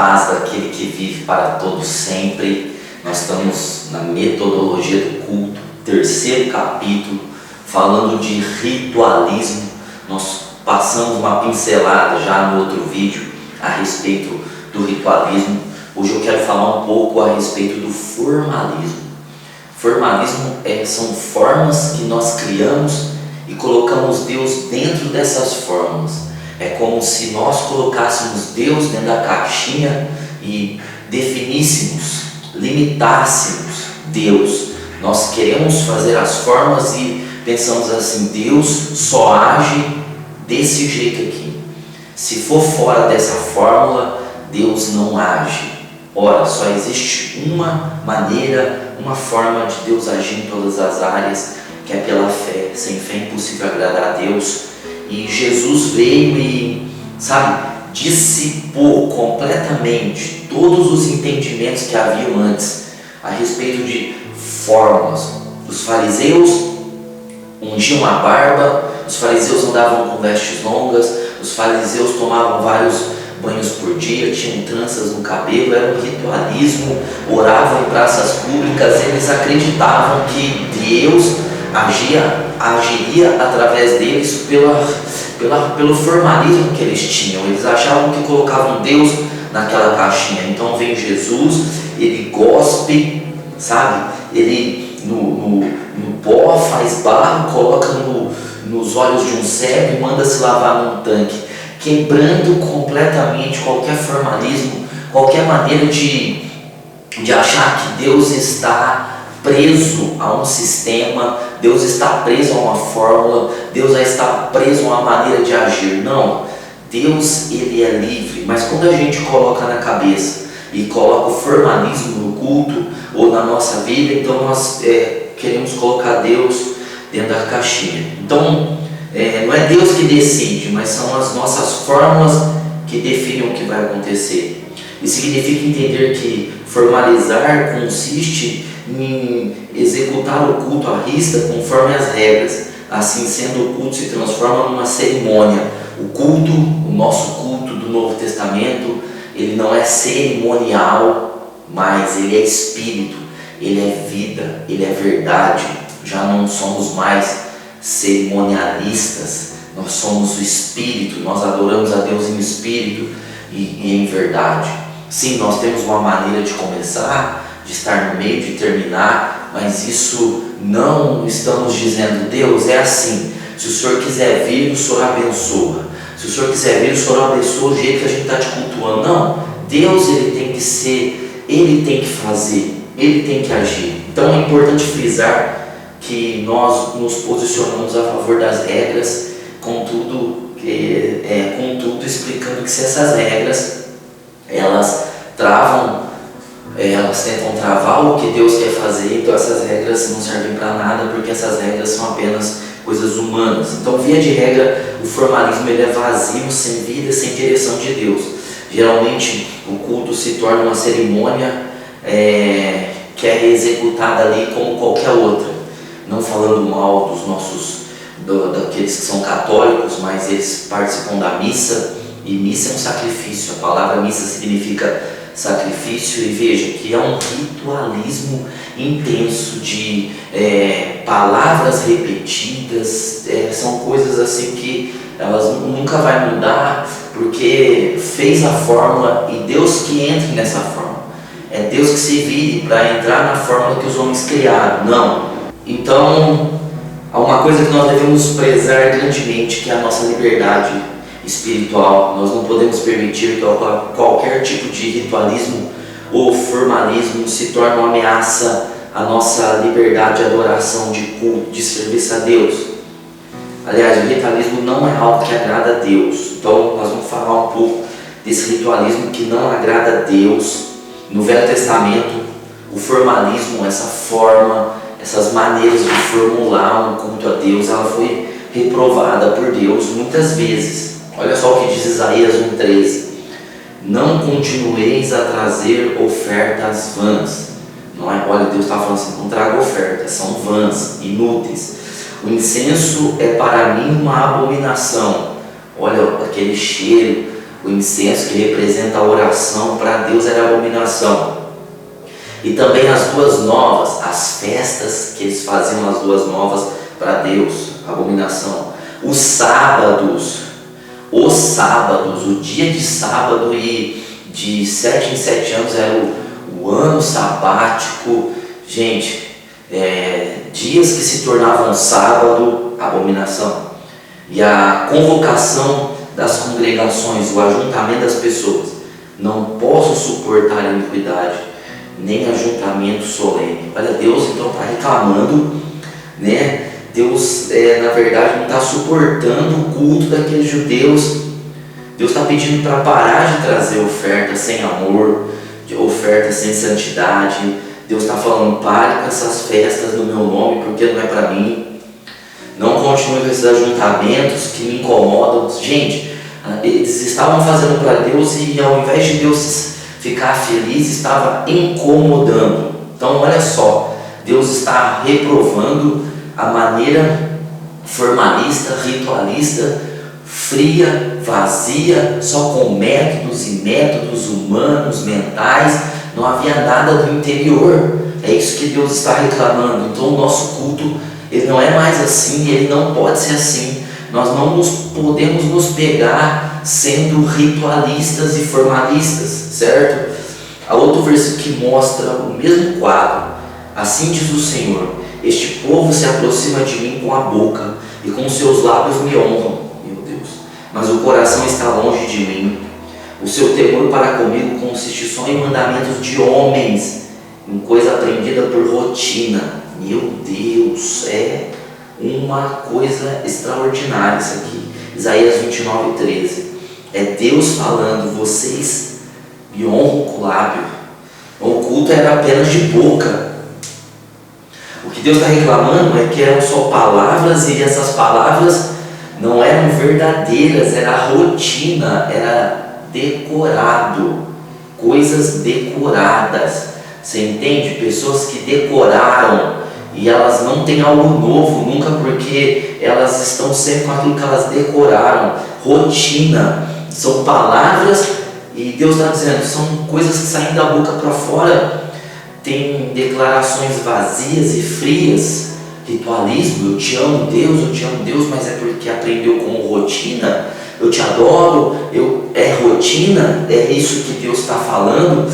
paz daquele que vive para todo sempre. Nós estamos na metodologia do culto, terceiro capítulo, falando de ritualismo. Nós passamos uma pincelada já no outro vídeo a respeito do ritualismo. Hoje eu quero falar um pouco a respeito do formalismo. Formalismo são formas que nós criamos e colocamos Deus dentro dessas formas. É como se nós colocássemos Deus dentro da caixinha e definíssemos, limitássemos Deus. Nós queremos fazer as formas e pensamos assim: Deus só age desse jeito aqui. Se for fora dessa fórmula, Deus não age. Ora, só existe uma maneira, uma forma de Deus agir em todas as áreas, que é pela fé. Sem fé é impossível agradar a Deus. E Jesus veio e, dissipou completamente todos os entendimentos que haviam antes a respeito de formas. Os fariseus ungiam a barba, os fariseus andavam com vestes longas, os fariseus tomavam vários banhos por dia, tinham tranças no cabelo, era um ritualismo, oravam em praças públicas. Eles acreditavam que Deus agiria através deles pelo formalismo que eles tinham. Eles achavam que colocavam Deus naquela caixinha. Então vem Jesus, ele gospe, ele no pó faz barro, coloca nos olhos de um cego e manda se lavar num tanque, quebrando completamente qualquer formalismo, qualquer maneira de achar que Deus está preso a um sistema, Deus está preso a uma fórmula, Deus já está preso a uma maneira de agir. Não, Deus ele é livre. Mas quando a gente coloca na cabeça e coloca o formalismo no culto ou na nossa vida, então nós queremos colocar Deus dentro da caixinha. Então não é Deus que decide, mas são as nossas fórmulas que definem o que vai acontecer. Isso significa entender que formalizar consiste em executar o culto à risca conforme as regras. Assim sendo, o culto se transforma numa cerimônia. O nosso culto do Novo Testamento, ele não é cerimonial, mas ele é espírito, ele é vida, ele é verdade. Já não somos mais cerimonialistas, nós somos o espírito, nós adoramos a Deus em espírito e em verdade. Sim, nós temos uma maneira de começar, de estar no meio, de terminar, mas isso não estamos dizendo: Deus é assim, se o Senhor quiser vir, o Senhor abençoa, se o Senhor quiser vir, o Senhor abençoa o jeito que a gente está te cultuando. Não, Deus ele tem que ser, ele tem que fazer, ele tem que agir. Então é importante frisar que nós nos posicionamos a favor das regras, contudo explicando que se essas regras elas tentam travar o que Deus quer fazer, então essas regras não servem para nada, porque essas regras são apenas coisas humanas. Então, via de regra, o formalismo ele é vazio, sem vida, sem direção de Deus. Geralmente o culto se torna uma cerimônia que é executada ali como qualquer outra. Não falando mal daqueles que são católicos, mas eles participam da missa, e missa é um sacrifício. A palavra missa significa sacrifício, e veja que é um ritualismo intenso de palavras repetidas, são coisas assim que elas nunca vai mudar, porque fez a fórmula e Deus que entre nessa fórmula. É Deus que se vire para entrar na fórmula que os homens criaram. Não. Então, há uma coisa que nós devemos prezar grandemente, que é a nossa liberdade espiritual. Nós não podemos permitir que qualquer tipo de ritualismo ou formalismo se torne uma ameaça à nossa liberdade de adoração, de culto, de serviço a Deus. Aliás, o ritualismo não é algo que agrada a Deus. Então nós vamos falar um pouco desse ritualismo que não agrada a Deus. No Velho Testamento, o formalismo, essa forma, essas maneiras de formular um culto a Deus, ela foi reprovada por Deus muitas vezes. Olha só o que diz Isaías 1,13: não continueis a trazer ofertas vãs. Não é? Olha, Deus está falando assim: não traga ofertas, são vãs, inúteis. O incenso é para mim uma abominação. Olha aquele cheiro, O incenso, que representa a oração, para Deus era abominação. E também as boas novas, as festas que eles faziam, as boas novas para Deus, abominação. Os sábados, o dia de sábado, e de 7 em 7 anos era o ano sabático. Gente, dias que se tornavam sábado, abominação. E a convocação das congregações, o ajuntamento das pessoas. Não posso suportar a iniquidade, nem ajuntamento solene. Olha, Deus então está reclamando, né? Deus, na verdade, não está suportando o culto daqueles judeus. Deus está pedindo para parar de trazer oferta sem amor, de oferta sem santidade. Deus está falando: pare com essas festas no meu nome, porque não é para mim. Não continue com esses ajuntamentos que me incomodam. Gente, eles estavam fazendo para Deus e, ao invés de Deus ficar feliz, estava incomodando. Então, olha só, Deus está reprovando a maneira formalista, ritualista, fria, vazia, só com métodos e métodos humanos, mentais. Não havia nada do interior. É isso que Deus está reclamando. Então, o nosso culto, ele não é mais assim, ele não pode ser assim. Nós não podemos nos pegar sendo ritualistas e formalistas, certo? Há outro versículo que mostra o mesmo quadro. Assim diz o Senhor: este povo se aproxima de mim com a boca, e com seus lábios me honram, meu Deus, mas o coração está longe de mim. O seu temor para comigo consiste só em mandamentos de homens, em coisa aprendida por rotina. Meu Deus, é uma coisa extraordinária isso aqui. Isaías 29:13. É Deus falando: vocês me honram com o lábio. O culto era apenas de boca. O que Deus está reclamando é que eram só palavras, e essas palavras não eram verdadeiras, era rotina, era decorado, coisas decoradas. Você entende? Pessoas que decoraram, e elas não têm algo novo nunca, porque elas estão sempre com aquilo que elas decoraram. Rotina, são palavras, e Deus está dizendo, são coisas que saem da boca para fora. Tem declarações vazias e frias, ritualismo. Eu te amo Deus, mas é porque aprendeu com rotina. Eu te adoro, é rotina. É isso que Deus está falando,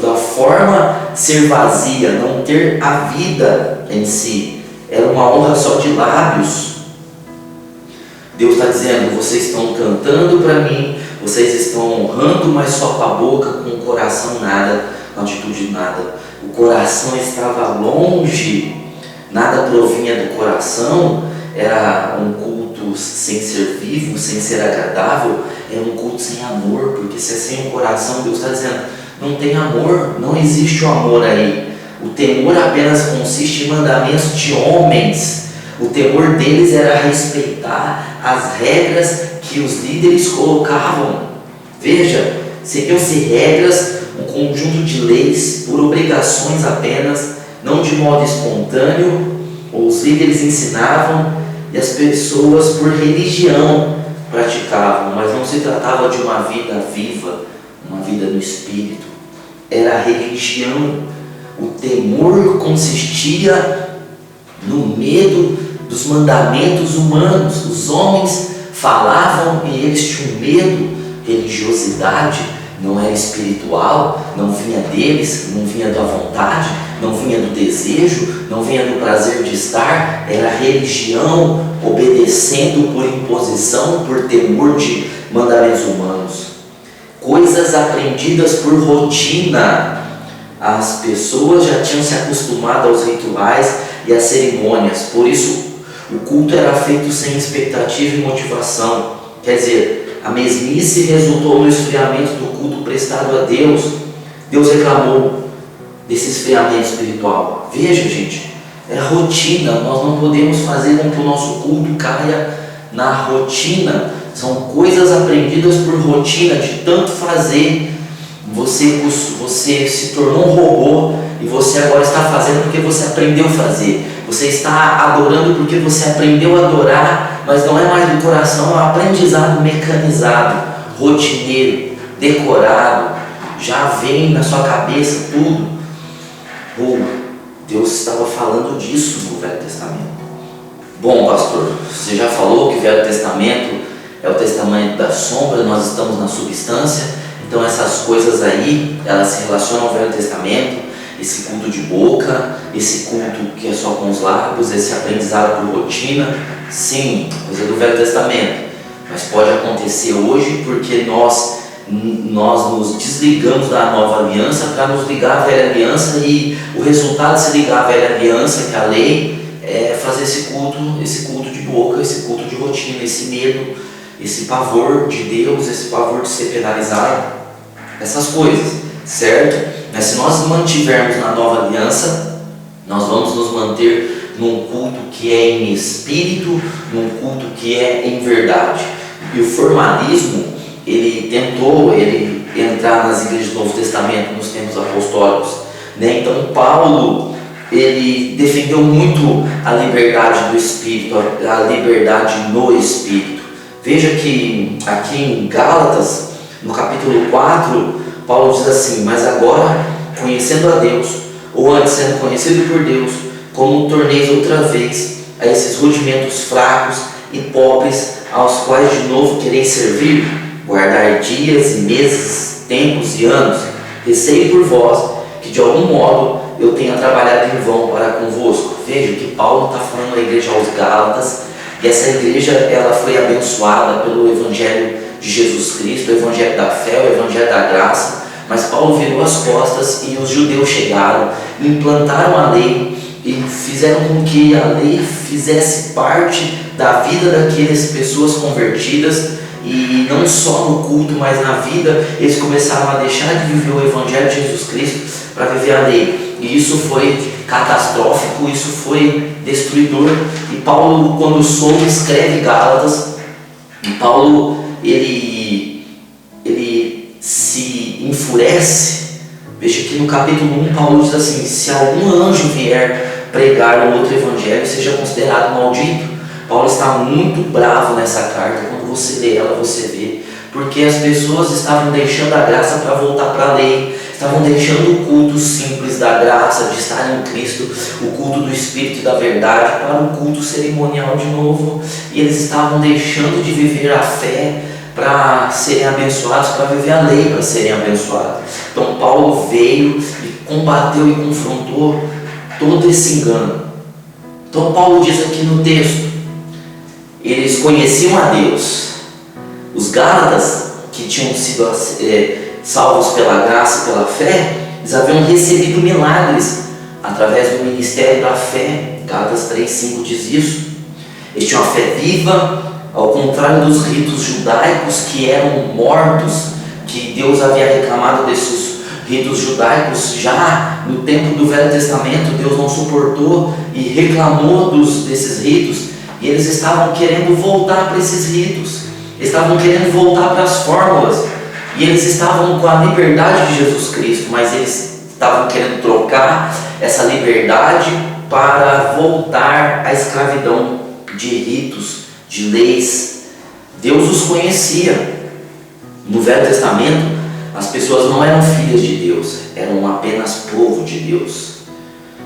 da forma ser vazia, não ter a vida em si. Era uma honra só de lábios. Deus está dizendo: vocês estão cantando para mim, vocês estão honrando, mas só com a boca, com o coração nada, com a atitude nada. O coração estava longe, nada provinha do coração. Era um culto sem ser vivo, sem ser agradável. Era um culto sem amor, porque se é sem o coração, Deus está dizendo: não tem amor, não existe o amor aí. O temor apenas consiste em mandamentos de homens. O temor deles era respeitar as regras que os líderes colocavam. Veja, seguiam-se regras, um conjunto de leis, por obrigações apenas, não de modo espontâneo. Os líderes ensinavam e as pessoas por religião praticavam, mas não se tratava de uma vida viva, uma vida no Espírito. Era religião. O temor consistia no medo dos mandamentos humanos. Os homens falavam e eles tinham medo. Religiosidade não era espiritual, não vinha deles, não vinha da vontade, não vinha do desejo, não vinha do prazer de estar. Era religião, obedecendo por imposição, por temor de mandamentos humanos. Coisas aprendidas por rotina. As pessoas já tinham se acostumado aos rituais e às cerimônias, por isso o culto era feito sem expectativa e motivação. Quer dizer, a mesmice resultou no esfriamento do culto prestado a Deus. Deus reclamou desse esfriamento espiritual. Veja, gente, é rotina. Nós não podemos fazer com que o nosso culto caia na rotina. São coisas aprendidas por rotina, de tanto fazer. Você se tornou um robô e você agora está fazendo porque você aprendeu a fazer. Você está adorando porque você aprendeu a adorar, mas não é mais do coração, é um aprendizado mecanizado, rotineiro, decorado, já vem na sua cabeça tudo. Deus estava falando disso no Velho Testamento. Bom, pastor, você já falou que o Velho Testamento é o testamento da sombra, nós estamos na substância, então essas coisas aí, elas se relacionam ao Velho Testamento, esse culto de boca, esse culto que é só com os lábios, esse aprendizado por rotina, sim, coisa do Velho Testamento, mas pode acontecer hoje porque nós nos desligamos da nova aliança para nos ligar à velha aliança, e o resultado de se ligar à velha aliança, que é a lei, é fazer esse culto de boca, esse culto de rotina, esse medo, esse pavor de Deus, esse pavor de ser penalizado, essas coisas, certo? Mas se nós nos mantivermos na nova aliança, nós vamos nos manter num culto que é em espírito, num culto que é em verdade. E o formalismo, ele tentou entrar nas igrejas do Novo Testamento nos tempos apostólicos, né? Então Paulo, ele defendeu muito a liberdade do Espírito, a liberdade no Espírito. Veja que aqui em Gálatas, no capítulo 4, Paulo diz assim: mas agora, conhecendo a Deus, ou antes sendo conhecido por Deus, como torneis outra vez a esses rudimentos fracos e pobres, aos quais de novo quereis servir, guardar dias e meses, tempos e anos, receio por vós que de algum modo eu tenha trabalhado em vão para convosco. Veja que Paulo está falando à igreja aos Gálatas, e essa igreja ela foi abençoada pelo Evangelho de Jesus Cristo, o Evangelho da fé, o Evangelho da graça, mas Paulo virou as costas e os judeus chegaram, implantaram a lei e fizeram com que a lei fizesse parte da vida daquelas pessoas convertidas, e não só no culto, mas na vida. Eles começaram a deixar de viver o Evangelho de Jesus Cristo para viver a lei, e isso foi catastrófico, isso foi destruidor. E Paulo, quando soube, escreve Gálatas, e Paulo ele se enfurece. Veja que no capítulo 1 Paulo diz assim: se algum anjo vier pregar um outro evangelho, seja considerado maldito. Paulo está muito bravo nessa carta. Quando você lê ela, você vê, porque as pessoas estavam deixando a graça para voltar para a lei, estavam deixando o culto simples da graça, de estar em Cristo, o culto do Espírito e da verdade, para um culto cerimonial de novo, e eles estavam deixando de viver a fé para serem abençoados, para viver a lei para serem abençoados. Então Paulo veio e combateu e confrontou todo esse engano. Então Paulo diz aqui no texto: eles conheciam a Deus. Os Gálatas, que tinham sido salvos pela graça e pela fé, eles haviam recebido milagres através do ministério da fé. Gálatas 3:5 diz isso. Eles tinham a fé viva, ao contrário dos ritos judaicos que eram mortos, que Deus havia reclamado desses ritos judaicos. Já no tempo do Velho Testamento, Deus não suportou e reclamou desses ritos, e eles estavam querendo voltar para esses ritos, eles estavam querendo voltar para as fórmulas, e eles estavam com a liberdade de Jesus Cristo, mas eles estavam querendo trocar essa liberdade para voltar à escravidão de ritos, de leis. Deus os conhecia. No Velho Testamento, as pessoas não eram filhas de Deus, eram apenas povo de Deus.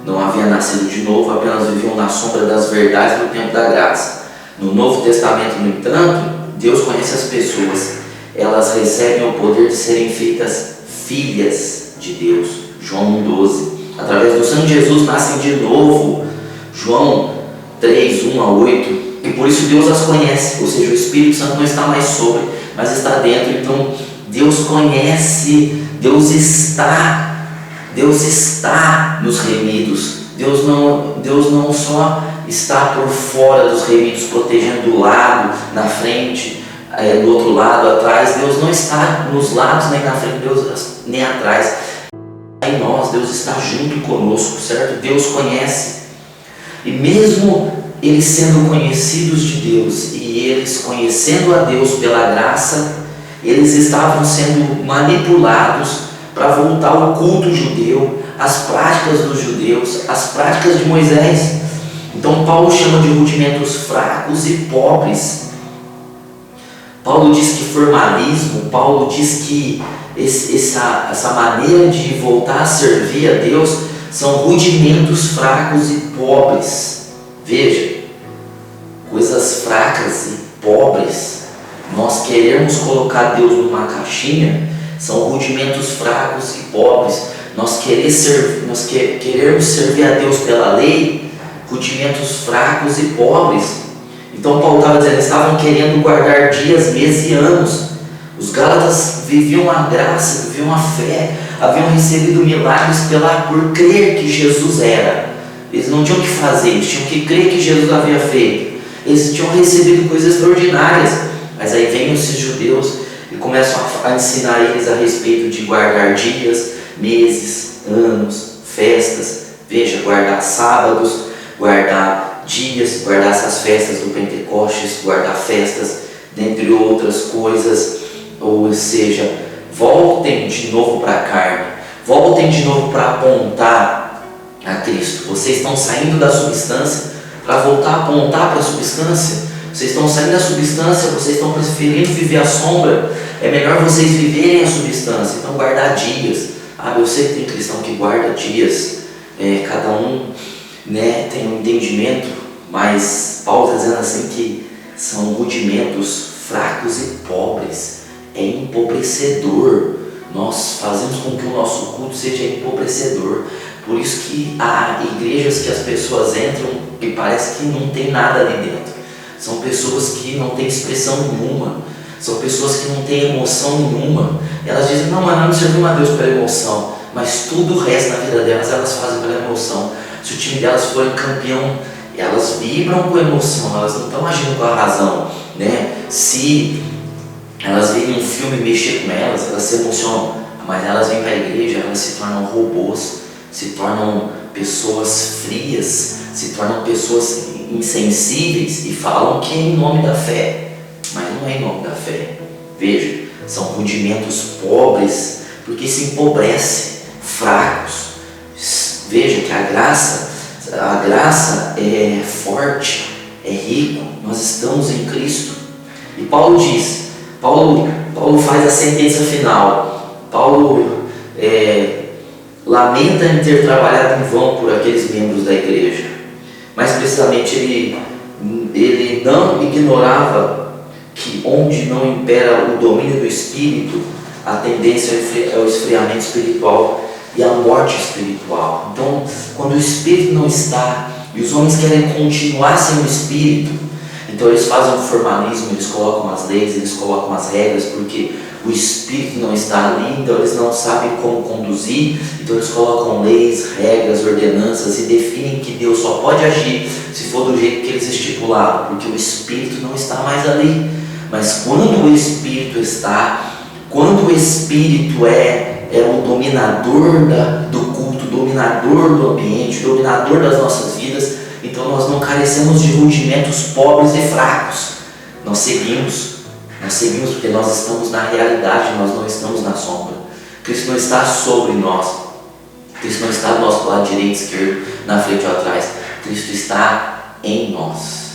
Não haviam nascido de novo, apenas viviam na sombra das verdades do tempo da graça. No Novo Testamento, no entanto, Deus conhece as pessoas. Elas recebem o poder de serem feitas filhas de Deus. João 1,12. Através do sangue de Jesus nascem de novo. João 3:1-8. E por isso Deus as conhece, ou seja, o Espírito Santo não está mais sobre, mas está dentro. Então Deus conhece, Deus está nos remidos. Deus não só está por fora dos remidos, protegendo do lado, na frente, do outro lado, atrás. Deus não está nos lados, nem na frente, nem atrás. Em nós, Deus está junto conosco, certo? Deus conhece. E mesmo eles sendo conhecidos de Deus e eles conhecendo a Deus pela graça, eles estavam sendo manipulados para voltar ao culto judeu, às práticas dos judeus, às práticas de Moisés. Então Paulo chama de rudimentos fracos e pobres. Paulo diz que formalismo, Paulo diz que essa maneira de voltar a servir a Deus são rudimentos fracos e pobres. Veja, coisas fracas e pobres, nós queremos colocar Deus numa caixinha, são rudimentos fracos e pobres. Nós queremos servir a Deus pela lei, rudimentos fracos e pobres. Então Paulo estava dizendo, eles estavam querendo guardar dias, meses e anos. Os Gálatas viviam a graça, viviam a fé, haviam recebido milagres por crer que Jesus era. Eles não tinham o que fazer, eles tinham que crer que Jesus havia feito. Eles tinham recebido coisas extraordinárias. Mas aí vêm esses judeus e começam a ensinar eles a respeito de guardar dias, meses, anos, festas. Veja, guardar sábados, guardar dias, guardar essas festas do Pentecostes, guardar festas, dentre outras coisas. Ou seja, voltem de novo para a carne, voltem de novo para apontar a Cristo. Vocês estão saindo da substância para voltar a apontar para a substância. Vocês estão saindo da substância, vocês estão preferindo viver a sombra. É melhor vocês viverem a substância. Então guardar dias. Eu sei que tem cristão que guarda dias, cada um, tem um entendimento, mas Paulo está dizendo assim que são rudimentos fracos e pobres. É empobrecedor. Nós fazemos com que o nosso culto seja empobrecedor. Por isso que há igrejas que as pessoas entram e parece que não tem nada ali dentro. São pessoas que não têm expressão nenhuma. São pessoas que não têm emoção nenhuma. Elas dizem, não, mas nós não servimos a Deus pela emoção. Mas tudo o resto na vida delas, elas fazem pela emoção. Se o time delas for campeão, elas vibram com emoção. Elas não estão agindo com a razão, Se elas veem um filme mexer com elas se emocionam, mas elas vêm para a igreja, elas se tornam robôs, se tornam pessoas frias, se tornam pessoas insensíveis e falam que é em nome da fé, mas não é em nome da fé. Veja, são rudimentos pobres, porque se empobrece, fracos. Veja que a graça é forte, é rico, nós estamos em Cristo. E Paulo diz, Paulo faz a sentença final. Paulo lamenta em ter trabalhado em vão por aqueles membros da igreja. Mas precisamente ele não ignorava que onde não impera o domínio do Espírito, a tendência é o esfriamento espiritual e a morte espiritual. Então, quando o Espírito não está e os homens querem continuar sem o Espírito, então eles fazem um formalismo, eles colocam as leis, eles colocam as regras, porque o Espírito não está ali, então eles não sabem como conduzir, então eles colocam leis, regras, ordenanças e definem que Deus só pode agir se for do jeito que eles estipularam, porque o Espírito não está mais ali. Mas quando o Espírito está, quando o Espírito é o dominador do culto, dominador do ambiente, dominador das nossas vidas, então nós não carecemos de rudimentos pobres e fracos. Nós seguimos porque nós estamos na realidade, nós não estamos na sombra. Cristo não está sobre nós. Cristo não está do nosso lado direito, esquerdo, na frente ou atrás. Cristo está em nós.